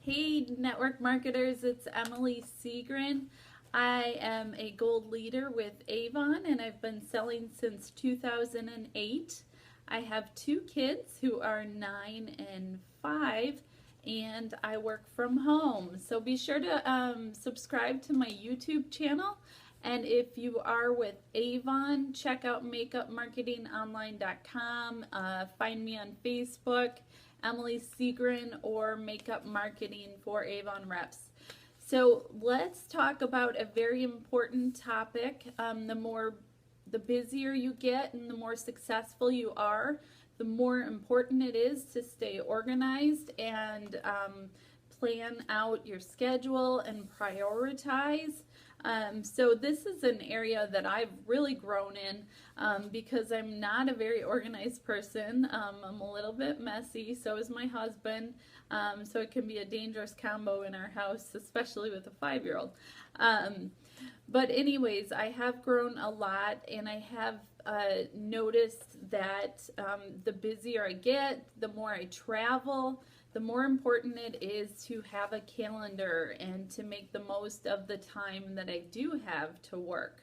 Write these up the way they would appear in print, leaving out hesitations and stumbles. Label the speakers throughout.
Speaker 1: Hey, network marketers, it's Emily Seagren. I am a gold leader with Avon and I've been selling since 2008. I have two kids who are 9 and 5, and I work from home. So be sure to subscribe to my YouTube channel. And if you are with Avon, check out makeupmarketingonline.com. Find me on Facebook, Emily Seagren, or Makeup Marketing for Avon Reps. So let's talk about a very important topic. The busier you get and the more successful you are, the more important it is to stay organized and plan out your schedule and prioritize. So this is an area that I've really grown in because I'm not a very organized person. I'm a little bit messy, so is my husband. So it can be a dangerous combo in our house, especially with a 5-year-old. But anyways, I have grown a lot, and I have noticed that the busier I get, the more I travel, the more important it is to have a calendar and to make the most of the time that I do have to work.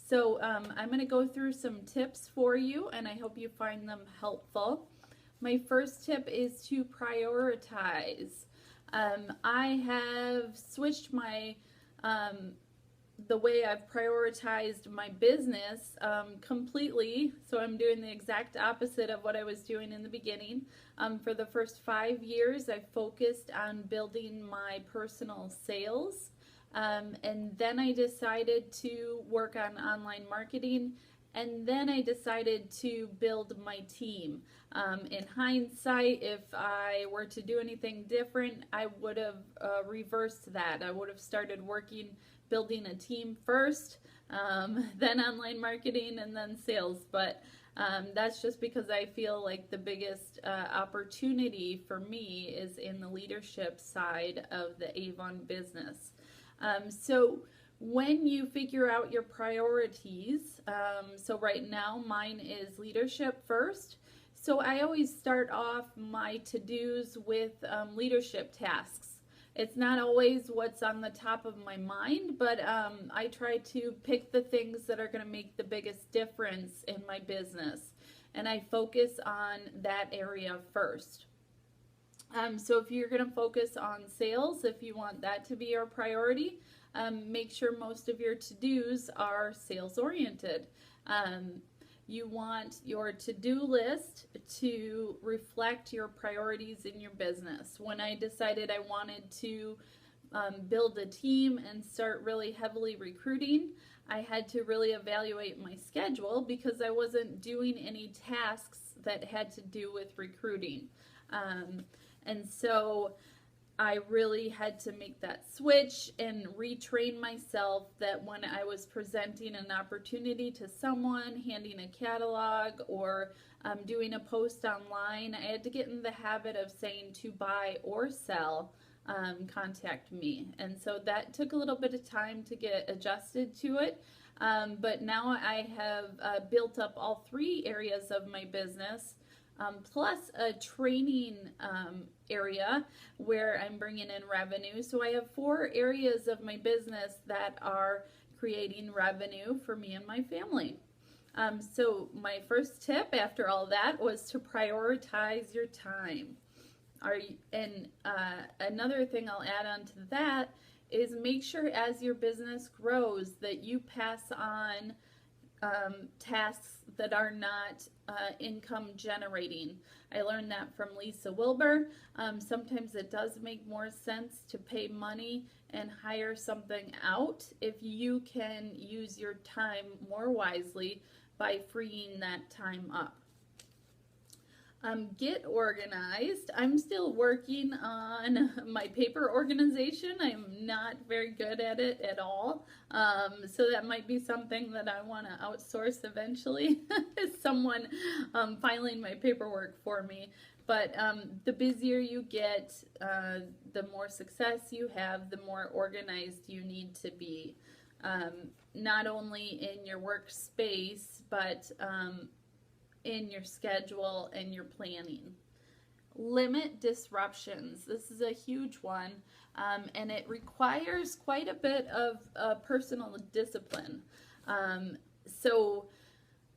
Speaker 1: So I'm going to go through some tips for you, and I hope you find them helpful. My first tip is to prioritize. I have switched my the way I've prioritized my business completely. So I'm doing the exact opposite of what I was doing in the beginning. For the first 5 years, I focused on building my personal sales. And then I decided to work on online marketing. And then I decided to build my team. In hindsight, if I were to do anything different, I would have reversed that. I would have started building a team first, then online marketing, and then sales. But that's just because I feel like the biggest opportunity for me is in the leadership side of the Avon business. So when you figure out your priorities, so right now mine is leadership first. So I always start off my to-dos with leadership tasks. It's not always what's on the top of my mind, but I try to pick the things that are going to make the biggest difference in my business, and I focus on that area first. So if you're going to focus on sales, if you want that to be your priority, make sure most of your to-dos are sales oriented. You want your to-do list to reflect your priorities in your business. When I decided I wanted to build a team and start really heavily recruiting, I had to really evaluate my schedule because I wasn't doing any tasks that had to do with recruiting. And so I really had to make that switch and retrain myself that when I was presenting an opportunity to someone, handing a catalog, or doing a post online, I had to get in the habit of saying to buy or sell, contact me. And so that took a little bit of time to get adjusted to it. But now I have built up all 3 areas of my business. Plus a training area where I'm bringing in revenue. So I have 4 areas of my business that are creating revenue for me and my family. So my first tip after all that was to prioritize your time. Another thing I'll add on to that is make sure as your business grows that you pass on tasks that are not income generating. I learned that from Lisa Wilbur. Sometimes it does make more sense to pay money and hire something out if you can use your time more wisely by freeing that time up. Get organized. I'm still working on my paper organization. I'm not very good at it at all. So that might be something that I want to outsource eventually, is someone filing my paperwork for me. But the busier you get, the more success you have, the more organized you need to be. Not only in your workspace, but in your schedule and your planning. limit disruptions. This is a huge one, and it requires quite a bit of personal discipline. So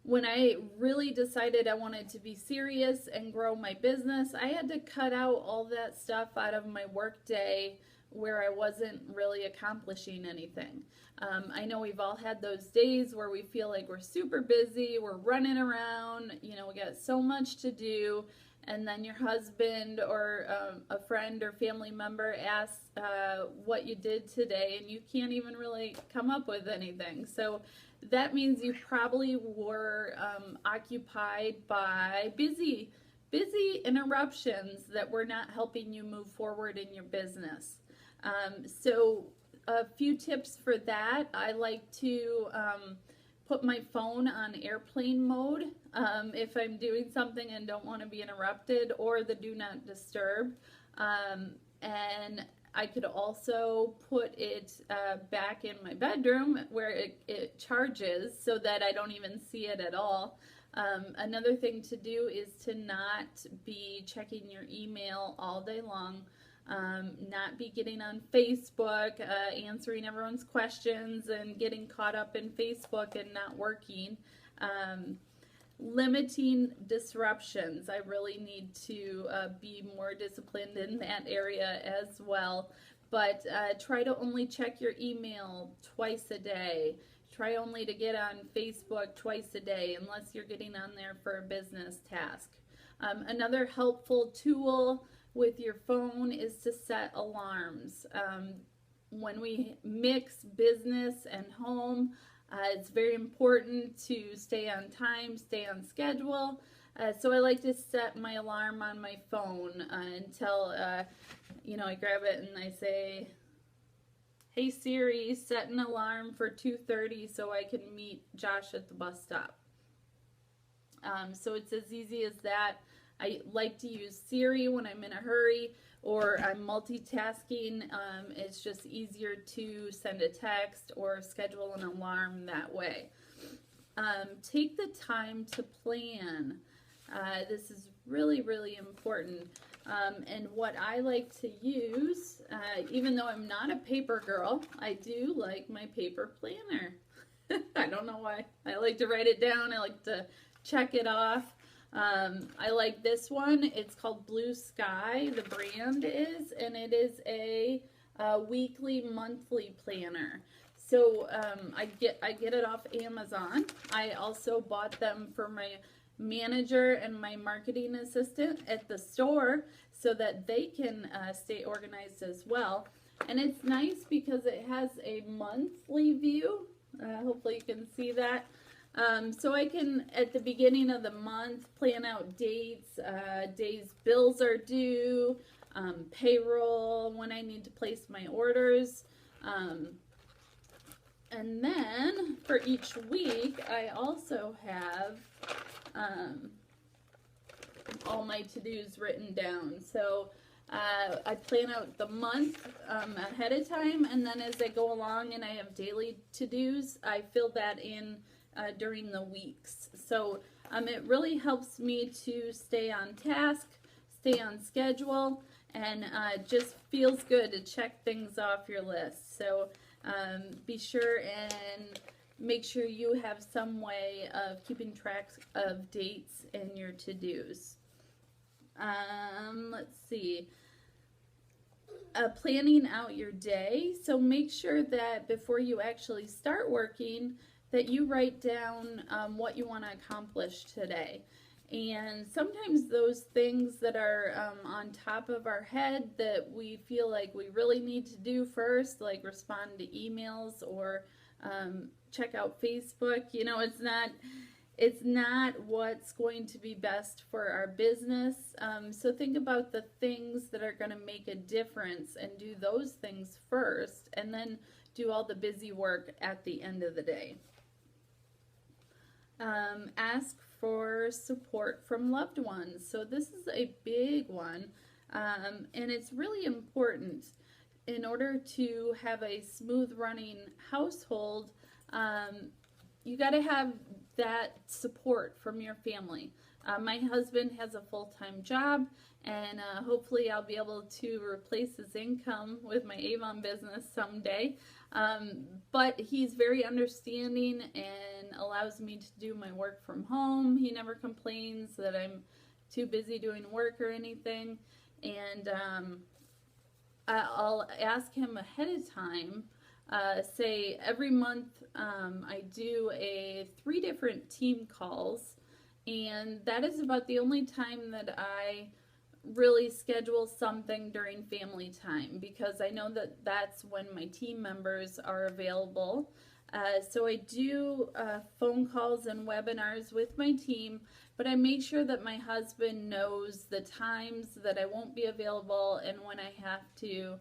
Speaker 1: when I really decided I wanted to be serious and grow my business, I had to cut out all that stuff out of my work day where I wasn't really accomplishing anything. I know we've all had those days where we feel like we're super busy, we're running around, we got so much to do, and then your husband or a friend or family member asks what you did today, and you can't even really come up with anything. So that means you probably were occupied by busy interruptions that were not helping you move forward in your business. So a few tips for that. I like to put my phone on airplane mode if I'm doing something and don't want to be interrupted, or the do not disturb. And I could also put it back in my bedroom where it charges so that I don't even see it at all. Another thing to do is to not be checking your email all day long. Not be getting on Facebook, answering everyone's questions and getting caught up in Facebook and not working. Limiting disruptions. I really need to be more disciplined in that area as well. But try to only check your email twice a day. Try only to get on Facebook twice a day unless you're getting on there for a business task. Another helpful tool with your phone is to set alarms. When we mix business and home, it's very important to stay on time, stay on schedule. So I like to set my alarm on my phone until, I grab it and I say, "Hey Siri, set an alarm for 2:30 so I can meet Josh at the bus stop." So it's as easy as that. I like to use Siri when I'm in a hurry or I'm multitasking. It's just easier to send a text or schedule an alarm that way. Take the time to plan. This is really, really important. And what I like to use, even though I'm not a paper girl, I do like my paper planner. I don't know why. I like to write it down. I like to check it off. I like this one. It's called Blue Sky, the brand is, and it is a weekly, monthly planner. So I get it off Amazon. I also bought them for my manager and my marketing assistant at the store so that they can stay organized as well. And it's nice because it has a monthly view. Hopefully you can see that. So I can, at the beginning of the month, plan out dates, days bills are due, payroll, when I need to place my orders. And then for each week, I also have all my to-dos written down. So I plan out the month ahead of time, and then as I go along and I have daily to-dos, I fill that in during the weeks. So it really helps me to stay on task, stay on schedule, and just feels good to check things off your list. So be sure and make sure you have some way of keeping track of dates and your to-dos. Let's see. Planning out your day. So make sure that before you actually start working, that you write down what you want to accomplish today. And sometimes those things that are on top of our head that we feel like we really need to do first, like respond to emails or check out Facebook, it's not what's going to be best for our business. So think about the things that are going to make a difference and do those things first, and then do all the busy work at the end of the day. Ask for support from loved ones. So this is a big one, and it's really important. In order to have a smooth running household, you got to have that support from your family. My husband has a full-time job, and hopefully I'll be able to replace his income with my Avon business someday. But he's very understanding and allows me to do my work from home. He never complains that I'm too busy doing work or anything. And I'll ask him ahead of time. Say every month I do 3 different team calls, and that is about the only time that I really schedule something during family time, because I know that that's when my team members are available. So I do phone calls and webinars with my team, but I make sure that my husband knows the times that I won't be available and when I have to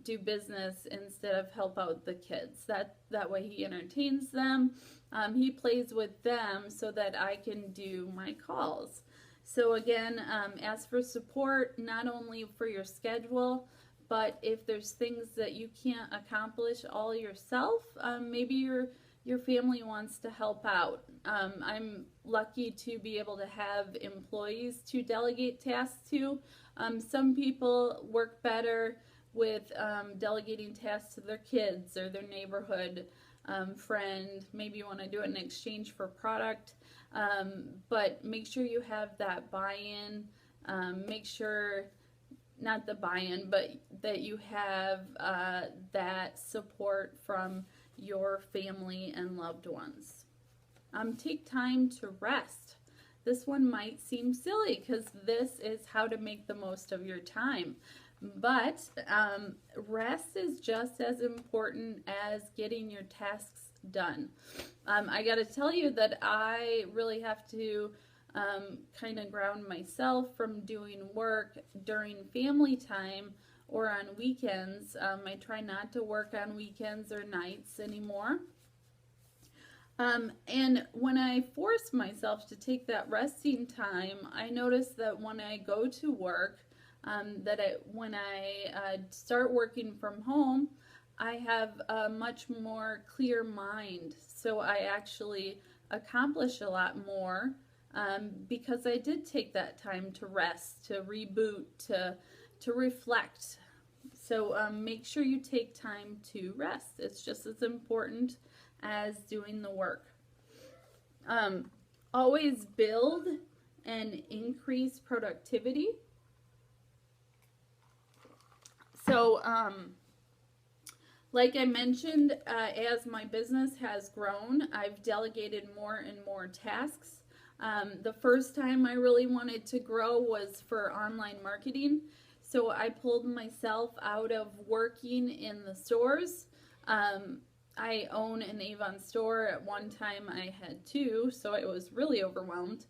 Speaker 1: do business instead of help out the kids. That way he entertains them. He plays with them so that I can do my calls. So again, ask for support not only for your schedule, but if there's things that you can't accomplish all yourself, maybe your family wants to help out. I'm lucky to be able to have employees to delegate tasks to. Some people work better with delegating tasks to their kids or their neighborhood friend. Maybe you want to do it in exchange for product, but make sure you have that buy-in. Make sure, not the buy-in, but that you have that support from your family and loved ones. Take time to rest. This one might seem silly because this is how to make the most of your time. But rest is just as important as getting your tasks done. I got to tell you that I really have to kind of ground myself from doing work during family time or on weekends. I try not to work on weekends or nights anymore. And when I force myself to take that resting time, I notice that when I go to work, when I start working from home, I have a much more clear mind. So I actually accomplish a lot more because I did take that time to rest, to reboot, to reflect. So make sure you take time to rest. It's just as important as doing the work. Always build and increase productivity. So, like I mentioned, as my business has grown, I've delegated more and more tasks. The first time I really wanted to grow was for online marketing. So I pulled myself out of working in the stores. I own an Avon store. At one time I had 2, so I was really overwhelmed.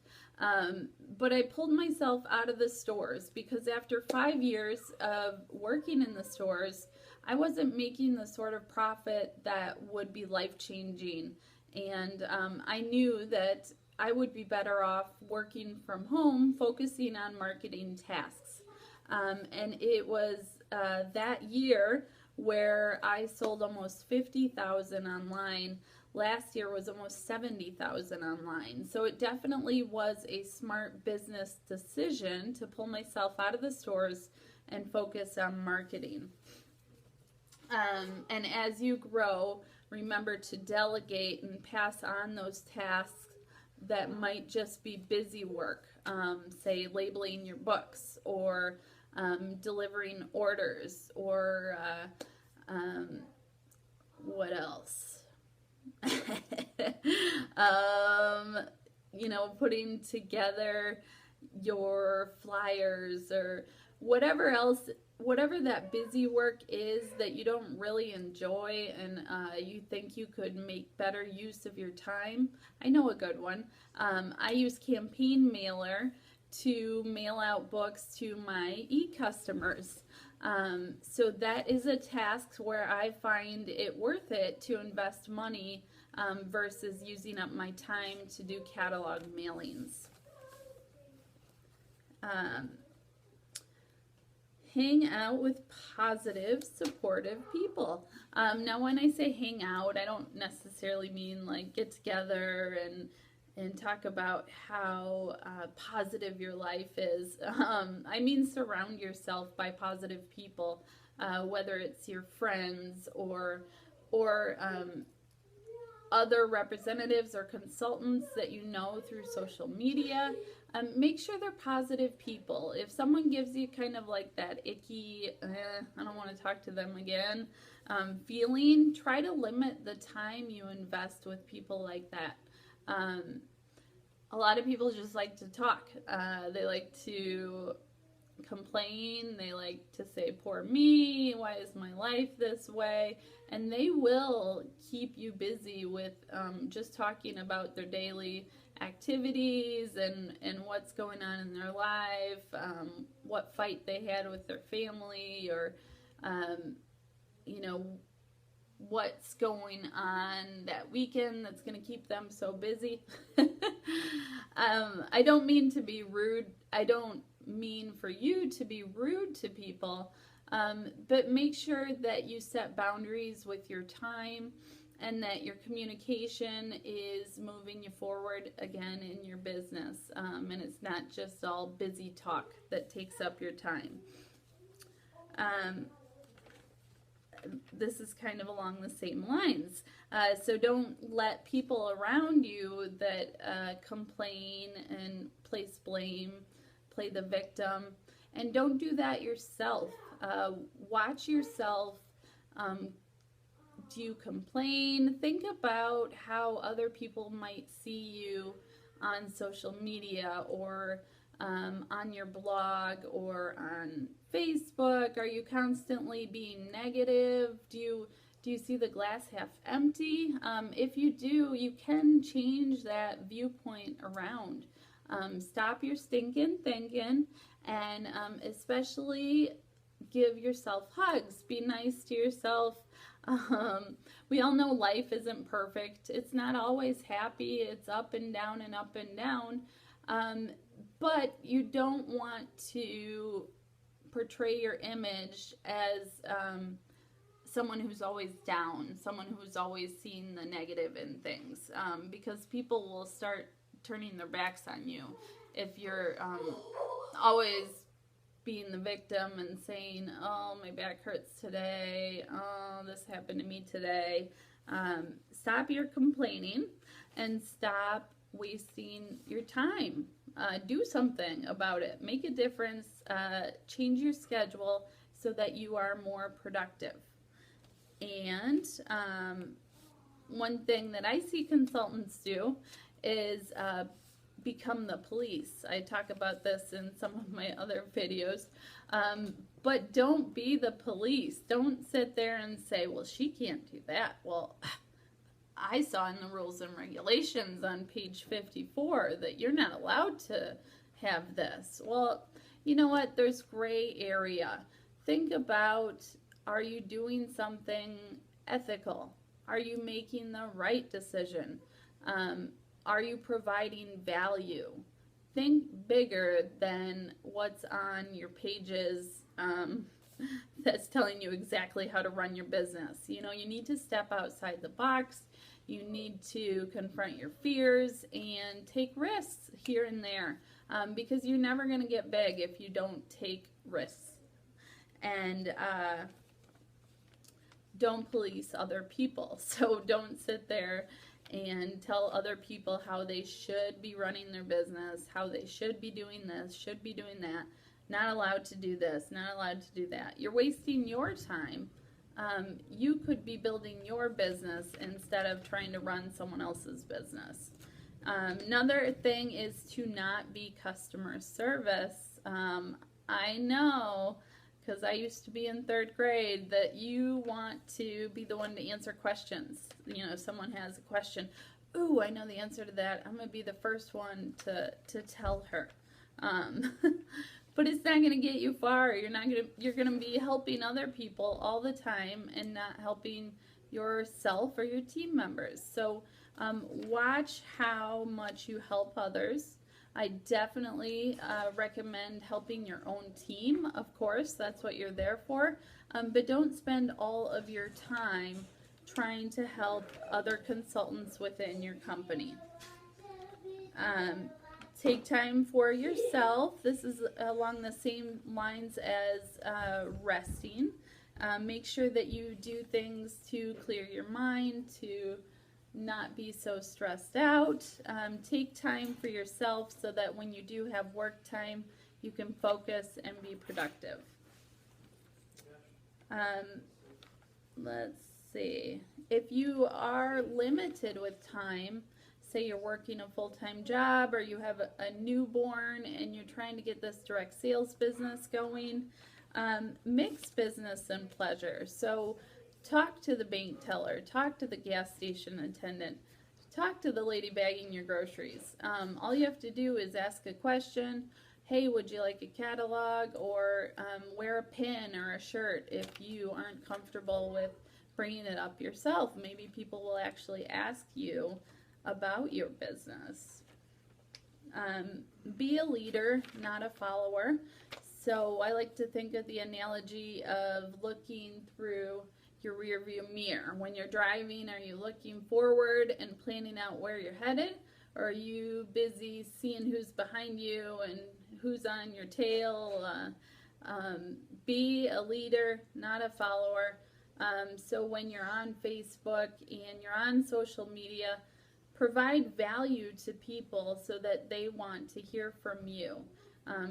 Speaker 1: But I pulled myself out of the stores because after 5 years of working in the stores, I wasn't making the sort of profit that would be life-changing. And I knew that I would be better off working from home, focusing on marketing tasks. And it was that year where I sold almost 50,000 online. Last year was almost 70,000 online. So it definitely was a smart business decision to pull myself out of the stores and focus on marketing. And as you grow, remember to delegate and pass on those tasks that might just be busy work, say labeling your books or delivering orders or what else? Putting together your flyers or whatever else, whatever that busy work is that you don't really enjoy and you think you could make better use of your time. I know a good one. I use Campaign Mailer to mail out books to my e-customers. So that is a task where I find it worth it to invest money versus using up my time to do catalog mailings. Hang out with positive, supportive people. Now when I say hang out, I don't necessarily mean like get together and talk about how positive your life is. I mean, surround yourself by positive people, whether it's your friends or other representatives or consultants that you know through social media. Make sure they're positive people. If someone gives you kind of like that icky, I don't want to talk to them again, feeling, try to limit the time you invest with people like that. A lot of people just like to talk. They like to complain. They like to say, poor me, why is my life this way? And they will keep you busy with just talking about their daily activities and what's going on in their life, what fight they had with their family, or, you know, what's going on that weekend that's going to keep them so busy. I don't mean to be rude. I don't mean for you to be rude to people, but make sure that you set boundaries with your time and that your communication is moving you forward again in your business, and it's not just all busy talk that takes up your time. This is kind of along the same lines. So don't let people around you that complain and place blame, play the victim, and don't do that yourself. Watch yourself. Do you complain? Think about how other people might see you on social media or on your blog or on Facebook. Are you constantly being negative? Do you see the glass half empty? If you do, you can change that viewpoint around. Stop your stinking thinking, and especially give yourself hugs. Be nice to yourself. We all know life isn't perfect. It's not always happy. It's up and down and up and down. But you don't want to portray your image as someone who's always down, someone who's always seeing the negative in things, because people will start turning their backs on you if you're always being the victim and saying, oh, my back hurts today, oh, this happened to me today. Stop your complaining and stop wasting your time. Do something about it. Make a difference. Change your schedule so that you are more productive. And one thing that I see consultants do is become the police. I talk about this in some of my other videos. But don't be the police. Don't sit there and say, well, she can't do that. Well, I saw in the rules and regulations on page 54 that you're not allowed to have this. Well, you know what? There's gray area. Think about, are you doing something ethical? Are you making the right decision? Are you providing value? Think bigger than what's on your pages that's telling you exactly how to run your business. You know, you need to step outside the box. You need to confront your fears and take risks here and there, because you're never going to get big if you don't take risks. And don't police other people. So don't sit there and tell other people how they should be running their business, how they should be doing this, should be doing that. Not allowed to do this, not allowed to do that. You're wasting your time. You could be building your business instead of trying to run someone else's business. Another thing is to not be customer service. I know, because I used to be in 3rd grade, that you want to be the one to answer questions. You know, if someone has a question, ooh, I know the answer to that. I'm going to be the first one to tell her. But it's not going to get you far. You're going to be helping other people all the time and not helping yourself or your team members. So watch how much you help others. I definitely recommend helping your own team, of course. That's what you're there for. But don't spend all of your time trying to help other consultants within your company. Take time for yourself. This is along the same lines as resting. Make sure that you do things to clear your mind, to not be so stressed out. Take time for yourself so that when you do have work time, you can focus and be productive. Let's see. If you are limited with time, say you're working a full-time job or you have a newborn and you're trying to get this direct sales business going, mix business and pleasure. So talk to the bank teller, talk to the gas station attendant, talk to the lady bagging your groceries. All you have to do is ask a question. Hey, would you like a catalog? Or wear a pin or a shirt if you aren't comfortable with bringing it up yourself. Maybe people will actually ask you about your business. Be a leader, not a follower. So I like to think of the analogy of looking through your rear view mirror. When you're driving, are you looking forward and planning out where you're headed? Or are you busy seeing who's behind you and who's on your tail? Be a leader, not a follower. So when you're on Facebook and you're on social media, provide value to people so that they want to hear from you.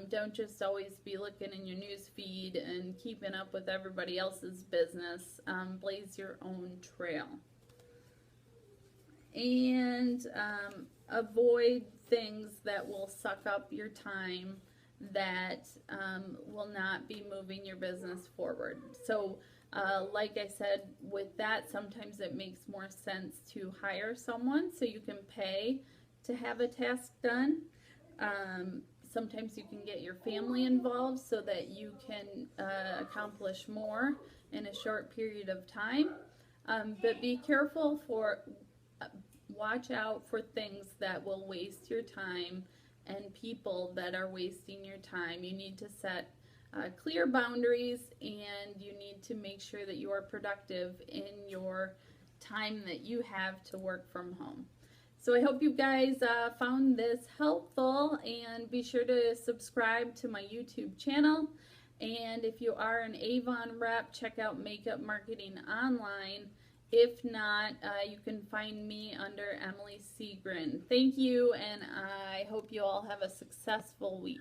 Speaker 1: Don't just always be looking in your news feed and keeping up with everybody else's business. Blaze your own trail. And avoid things that will suck up your time, that will not be moving your business forward. So like I said, with that, sometimes it makes more sense to hire someone so you can pay to have a task done. Sometimes you can get your family involved so that you can accomplish more in a short period of time. But be careful watch out for things that will waste your time and people that are wasting your time. You need to set clear boundaries, and you need to make sure that you are productive in your time that you have to work from home. So I hope you guys found this helpful, and be sure to subscribe to my YouTube channel. And if you are an Avon rep, check out Makeup Marketing Online. If not, you can find me under Emily Seagren. Thank you, and I hope you all have a successful week.